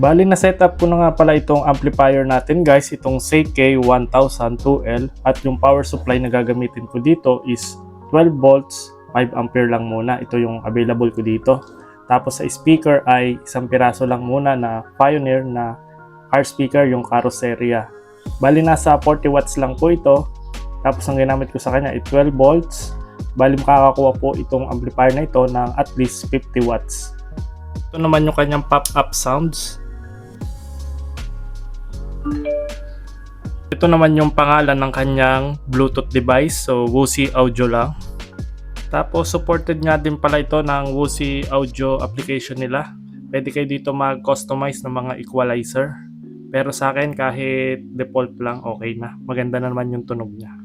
Bali na setup ko na nga pala itong amplifier natin guys, itong CK1002L, at yung power supply na gagamitin ko dito is 12 volts, 5 ampere lang muna. Ito yung available ko dito. Tapos sa speaker ay isang piraso lang muna na Pioneer na car speaker, yung Carrosseria. Bali nasa 40 watts lang po ito. Tapos ang ginamit ko sa kanya ay 12 volts. Bali makakakuha po itong amplifier na ito ng at least 50 watts. Ito naman yung kanyang pop-up sounds. Ito naman yung pangalan ng kanyang Bluetooth device, so Woozy Audio lang. Tapos supported nga din pala ito ng Woozy Audio application nila. Pwede kayo dito mag-customize ng mga equalizer. Pero sa akin kahit default lang okay na. Maganda na naman yung tunog niya.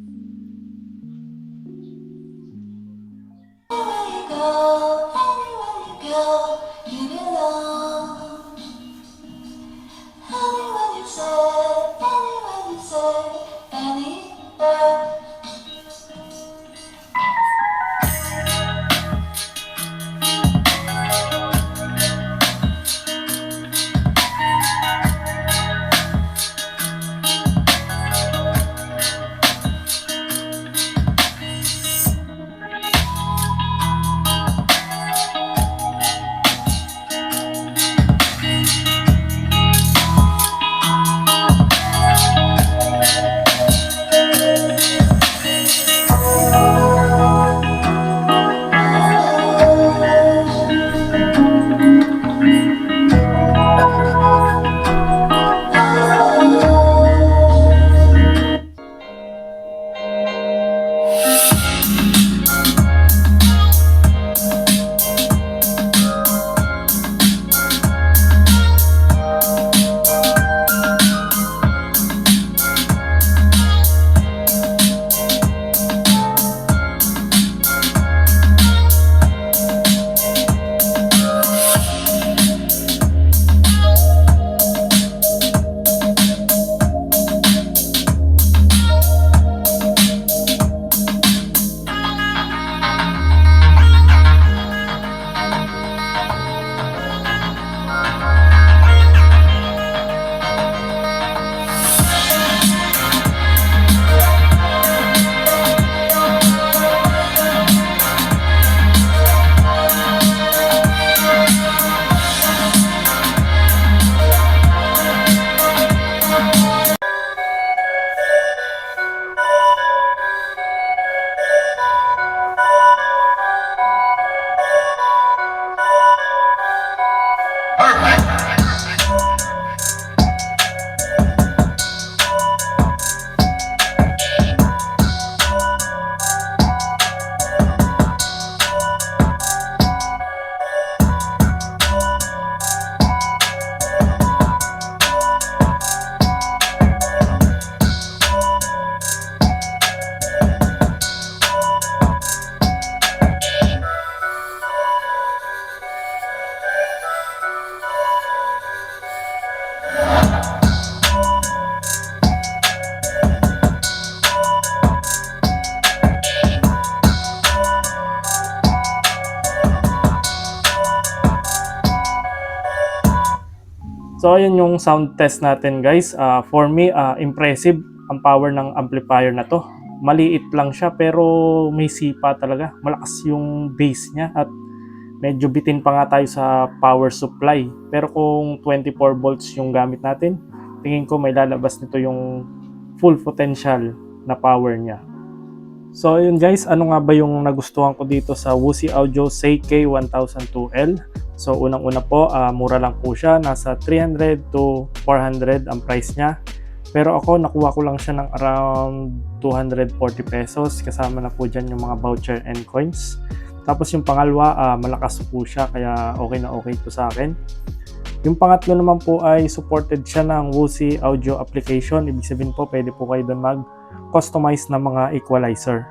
So ayun yung sound test natin guys. For me, impressive ang power ng amplifier na to. Maliit lang siya pero may sipa talaga. Malakas yung bass niya at medyo bitin pa nga tayo sa power supply. Pero kung 24 volts yung gamit natin, tingin ko may lalabas nito yung full potential na power niya. So yun guys, ano nga ba yung nagustuhan ko dito sa Woozy Audio CK1002L? So unang-una po, mura lang po siya, nasa 300 to 400 ang price niya. Pero ako nakuha ko lang siya ng around 240 pesos, kasama na po dyan yung mga voucher and coins. Tapos yung pangalawa, malakas po siya kaya okay na okay to sa akin. Yung pangatlo naman po ay supported siya ng Woozy Audio application. Ibig sabihin po pwede po kayo doon mag-customize na mga equalizer.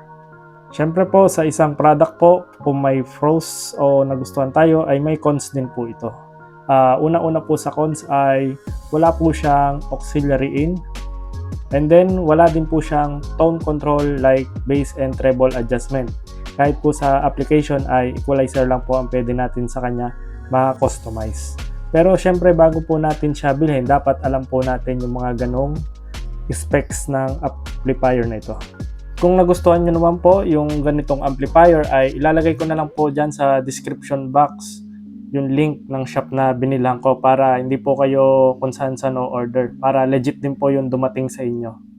Siyempre po sa isang product po, kung may pros o nagustuhan tayo ay may cons din po ito. Una-una po sa cons ay wala po siyang auxiliary in. And then wala din po siyang tone control like bass and treble adjustment. Kahit po sa application ay equalizer lang po ang pwede natin sa kanya ma-customize. Pero syempre bago po natin siya bilhin, dapat alam po natin yung mga ganong specs ng amplifier na ito. Kung nagustuhan nyo naman po yung ganitong amplifier ay ilalagay ko na lang po dyan sa description box yung link ng shop na binilang ko para hindi po kayo kung saan order. Para legit din po yung dumating sa inyo.